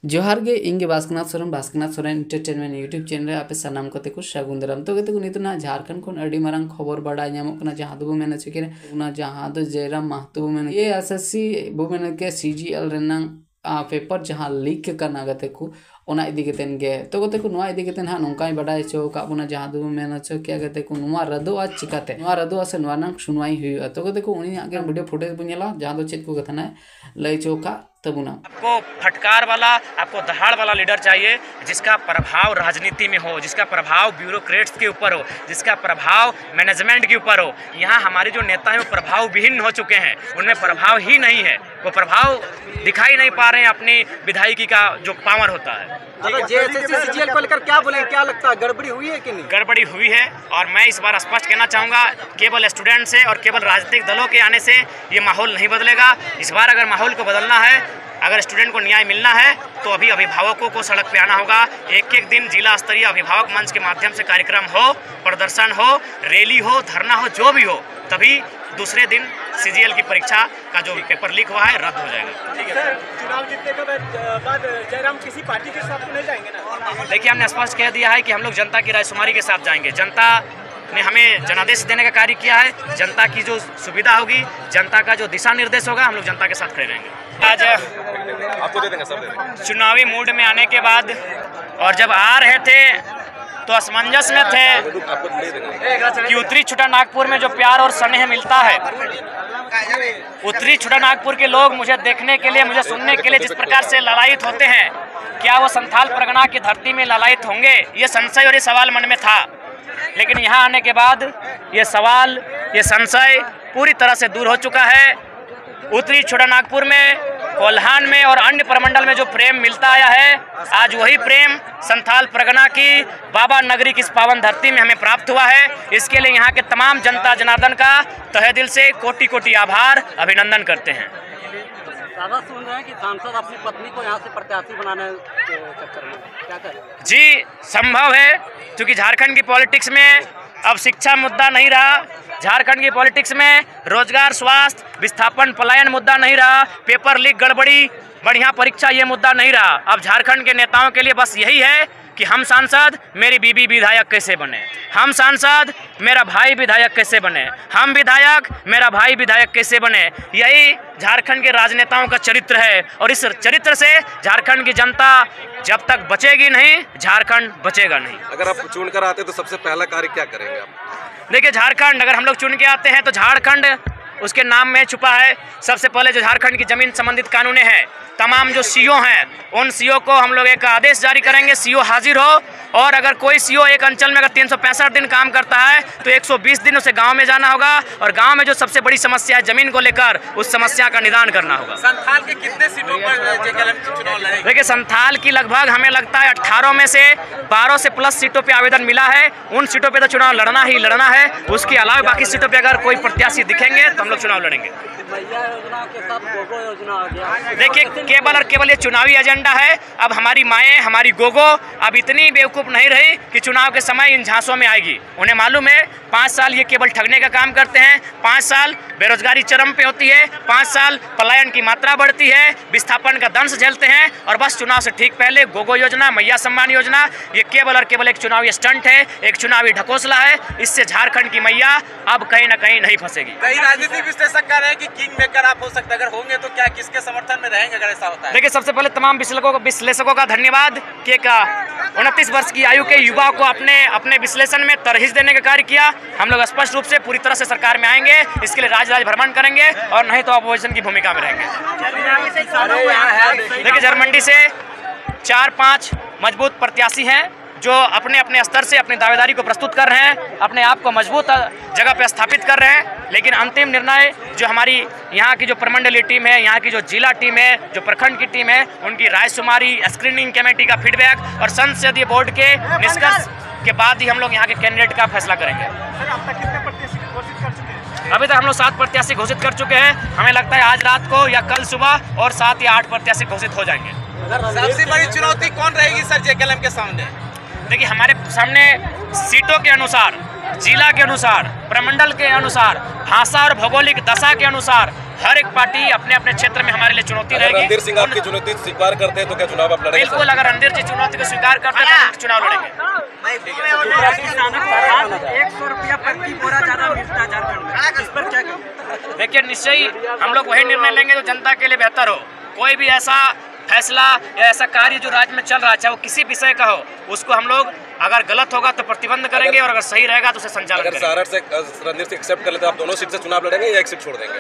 जोहार गे इंगे बास्कनाथ Soren entertainment YouTube channel आप सानाम कते को सागुन दाराम तो कते को नितना झारखंड खन अड़ी मारंग खबर बाडा ᱧᱟᱢᱚᱜ ᱠᱟᱱᱟ जहां दो मेन चेके उना जहां दो जयराम महतो मेन ये एसएससी बो मेन के सीजीएल रेनांग पेपर जहां लीक करना गते को ओना इदी गतेन गे तो गते को नोआ इदी गतेन हा नोंकाय बाडाय चो का बुना जहां दो मेन चो के गते को नोआ रदो आ चिकाते नोआ रदो से नोआ नंग सुनवाई हुई तो गते को उनी आगे वीडियो फुटेज बुनेला जहां दो चेक को गथना लय चो का तबुना आपको फटकार वाला, आपको दहाड़ वाला लीडर चाहिए जिसका प्रभाव राजनीति में हो, जिसका प्रभाव ब्यूरोक्रेट्स के ऊपर हो, जिसका प्रभाव मैनेजमेंट के ऊपर हो। यहाँ हमारे जो नेता हैं वो प्रभाव विहीन हो चुके हैं, उनमें प्रभाव ही नहीं है, वो प्रभाव दिखाई नहीं पा रहे हैं अपनी विधायकी का जो पावर होता है। सीजीएल को लेकर क्या बोले, क्या लगता है गड़बड़ी हुई है कि नहीं? गड़बड़ी हुई है और मैं इस बार स्पष्ट कहना चाहूँगा, केवल स्टूडेंट से और केवल राजनीतिक दलों के आने से ये माहौल नहीं बदलेगा। इस बार अगर माहौल को बदलना है, अगर स्टूडेंट को न्याय मिलना है तो अभी अभिभावकों को सड़क पे आना होगा। एक एक दिन जिला स्तरीय अभिभावक मंच के माध्यम से कार्यक्रम हो, प्रदर्शन हो, रैली हो, धरना हो, जो भी हो, तभी दूसरे दिन सीजीएल की परीक्षा का जो पेपर लीक हुआ है रद्द हो जाएगा। ठीक है। चुनाव जीतने के बाद जयराम किसी पार्टी के साथ नहीं जाएंगे ना? देखिए, हमने स्पष्ट कह दिया है कि हम लोग जनता की रायशुमारी के साथ जाएंगे। जनता ने हमें जनादेश देने का कार्य किया है। जनता की जो सुविधा होगी, जनता का जो दिशा निर्देश होगा, हम लोग जनता के साथ खड़े रहेंगे। आज आपको दे देंगे, सब दे देंगे। चुनावी मूड में आने के बाद और जब आ रहे थे तो असमंजस में थे कि उत्तरी छोटानागपुर में जो प्यार और स्नेह मिलता है, उत्तरी छोटानागपुर के लोग मुझे देखने के लिए, मुझे सुनने के लिए जिस प्रकार से ललायित होते हैं, क्या वो संथाल परगना की धरती में ललायित होंगे? ये संशय और ये सवाल मन में था। लेकिन यहाँ आने के बाद ये सवाल, ये संशय पूरी तरह से दूर हो चुका है। उत्तरी छोटानागपुर में, कोल्हान में और अन्य प्रमंडल में जो प्रेम मिलता आया है, आज वही प्रेम संथाल परगना की बाबा नगरी की इस पावन धरती में हमें प्राप्त हुआ है। इसके लिए यहाँ के तमाम जनता जनार्दन का तहे दिल से कोटि कोटि आभार, अभिनंदन करते हैं। दादा सुन रहे हैं कि सांसद अपनी पत्नी को यहाँ से प्रत्याशी बनाने के चक्कर में क्या करें? जी, संभव है, क्योंकि झारखंड की पॉलिटिक्स में अब शिक्षा मुद्दा नहीं रहा, झारखंड की पॉलिटिक्स में रोजगार, स्वास्थ्य, विस्थापन, पलायन मुद्दा नहीं रहा, पेपर लीक, गड़बड़ी, बढ़िया परीक्षा ये मुद्दा नहीं रहा। अब झारखंड के नेताओं के लिए बस यही है कि हम सांसद, मेरी बीबी विधायक कैसे बने, हम सांसद, मेरा भाई विधायक कैसे बने, हम विधायक, मेरा भाई विधायक कैसे बने। यही झारखंड के राजनेताओं का चरित्र है और इस चरित्र से झारखंड की जनता जब तक बचेगी नहीं, झारखंड बचेगा नहीं। अगर आप चुन कर आते तो सबसे पहला कार्य क्या करेंगे आप? देखिए, झारखंड अगर हम लोग चुन के आते हैं तो झारखंड उसके नाम में छुपा है। सबसे पहले जो झारखंड की जमीन संबंधित कानूनें हैं, तमाम जो सीओ हैं, उन सीओ को हम लोग एक आदेश जारी करेंगे, सीओ हाजिर हो, और अगर कोई सीओ एक अंचल में अगर 365 दिन काम करता है तो 120 दिन उसे गांव में जाना होगा और गांव में जो सबसे बड़ी समस्या है जमीन को लेकर, उस समस्या का निदान करना होगा। संथाल के कितने सीटों पर चुनाव लड़ेंगे? देखिए, संथाल की लगभग हमें लगता है 18 में से 12 से प्लस सीटों पे आवेदन मिला है। उन सीटों पे तो चुनाव लड़ना ही लड़ना है। उसके अलावा बाकी सीटों पे अगर कोई प्रत्याशी दिखेंगे तो हम लोग चुनाव लड़ेंगे। मैया योजना के साथ गोगो योजना आ गया। देखिए, केवल और केवल ये चुनावी एजेंडा है। अब हमारी माएँ, हमारी गोगो अब इतनी बेवकूफ़ नहीं रही कि चुनाव के समय इन झांसों में आएगी। उन्हें मालूम है 5 साल ये केवल ठगने का काम करते हैं, 5 साल बेरोजगारी चरम पे होती है, 5 साल पलायन की मात्रा बढ़ती है, विस्थापन का दंश झेलते हैं, और बस चुनाव से ठीक पहले गोगो योजना, मैया सम्मान योजना, ये केवल और केवल एक चुनावी स्टंट है, एक चुनावी ढकोसला है। इससे झारखंड की मैया अब कहीं ना कहीं नहीं फंसेगी। कई राजनीतिक विश्लेषक कह रहे हैं कि किंग मेकर आप हो सकते हैं, अगर होंगे तो क्या किसके समर्थन में रहेंगे अगर ऐसा होता है? देखिए, सबसे पहले तमाम विश्लेषकों का धन्यवाद कि 29 वर्ष की आयु के युवा को अपने विश्लेषण में तरहीज देने का कार्य किया। हम लोग स्पष्ट रूप से पूरी तरह से सरकार में आएंगे, इसके लिए राज्य भ्रमण करेंगे और नहीं तो अपोजिशन की भूमिका में रहेंगे। देखिए, झारखंडी से 4-5 मजबूत प्रत्याशी हैं जो अपने अपने स्तर से अपनी दावेदारी को प्रस्तुत कर रहे हैं, अपने आप को मजबूत जगह पर स्थापित कर रहे हैं। लेकिन अंतिम निर्णय जो हमारी यहाँ की जो प्रमंडलीय टीम है, यहाँ की जो जिला टीम है, जो प्रखंड की टीम है, उनकी रायशुमारी, स्क्रीनिंग कमेटी का फीडबैक और संसदीय बोर्ड के निष्कर्ष के बाद ही हम लोग यहाँ के कैंडिडेट का फैसला करेंगे। अभी तक हम लोग 7 प्रत्याशी घोषित कर चुके हैं। हमें लगता है आज रात को या कल सुबह और 7 या 8 प्रत्याशी घोषित हो जाएंगे। सबसे बड़ी चुनौती कौन रहेगी सर जेकेएलएम के सामने? देखिए, हमारे सामने सीटों के अनुसार, जिला के अनुसार, प्रमंडल के अनुसार, भाषा और भौगोलिक दशा के अनुसार हर एक पार्टी अपने अपने क्षेत्र में हमारे लिए चुनौती रहेगी। रणधीर सिंह आपकी चुनौती स्वीकार करते हैं तो क्या चुनाव आप लड़ेंगे? बिल्कुल, अगर रणधीर जी चुनौती को स्वीकार करते हैं तो चुनाव लड़ेंगे। 100 रुपया प्रति बोरा ज्यादा मिलता है झारखंड में, इस पर क्या कहें? देखिए, निश्चय ही हम लोग वही निर्णय लेंगे जो जनता के लिए बेहतर हो। कोई भी ऐसा फैसला या ऐसा कार्य जो राज्य में चल रहा है, चाहे वो किसी विषय का हो, उसको हम लोग अगर गलत होगा तो प्रतिबंध करेंगे और अगर सही रहेगा तो उसे संचालन करेंगे। अगर सारठ से रणधीर से एक्सेप्ट कर लेते आप दोनों सीट से चुनाव लड़ेंगे या एक सीट छोड़ देंगे?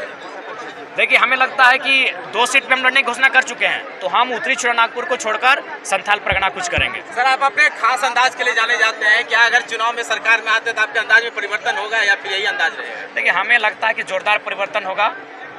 देखिए, हमें लगता है कि 2 सीट पे हम लड़ने की घोषणा कर चुके हैं, तो हम उत्तरी छोटानागपुर को छोड़कर संथाल परगना कुछ करेंगे। सर, आप अपने खास अंदाज के लिए जाने जाते हैं, क्या अगर चुनाव में सरकार में आते तो आपके अंदाज में परिवर्तन होगा या फिर यही अंदाज रहेगा? देखिए, हमें लगता है कि जोरदार परिवर्तन होगा,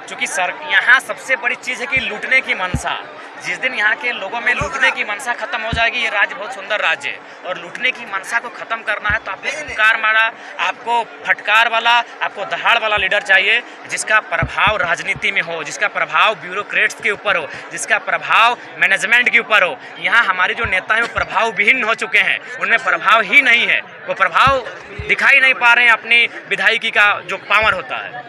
क्योंकि यहाँ सबसे बड़ी चीज़ है कि लूटने की मनसा। जिस दिन यहाँ के लोगों में लूटने की मनसा खत्म हो जाएगी, ये राज्य बहुत सुंदर राज्य है, और लूटने की मनसा को खत्म करना है तो आपको हुंकार वाला, आपको फटकार वाला, आपको दहाड़ वाला लीडर चाहिए, जिसका प्रभाव राजनीति में हो, जिसका प्रभाव ब्यूरोक्रेट्स के ऊपर हो, जिसका प्रभाव मैनेजमेंट के ऊपर हो। यहाँ हमारे जो नेता हैं वो प्रभाव विहीन हो चुके हैं, उनमें प्रभाव ही नहीं है, वो प्रभाव दिखाई नहीं पा रहे हैं अपनी विधायकी का जो पावर होता है।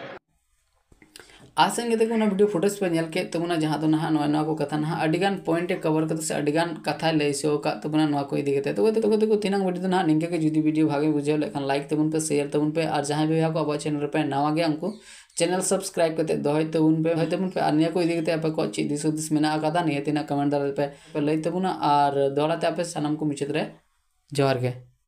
आसन के देखो वीडियो फोटोज पे नल के तबना जहाँ तो नहा नवा को कथा नहा अडिगान पॉइंट कवर करते से अडिगान कथा लय सो का तबना नवा को इदी करते तो देखो तीनांग वीडियो ना निंके के जुदी वीडियो भागे बुझे लेखन लाइक तबन पे शेयर तबन पे और जहाँ भी आपको अब चैनल पे नवा गया उनको चैनल सब्सक्राइब करते दोहय तबन पे अन्य को इदी करते आप को अच्छी दिस उदिस में आकादा नहीं तीना कमेंट दाल पे लय तबना और दोड़ाते आप सानम को मिचत रे जोहार के।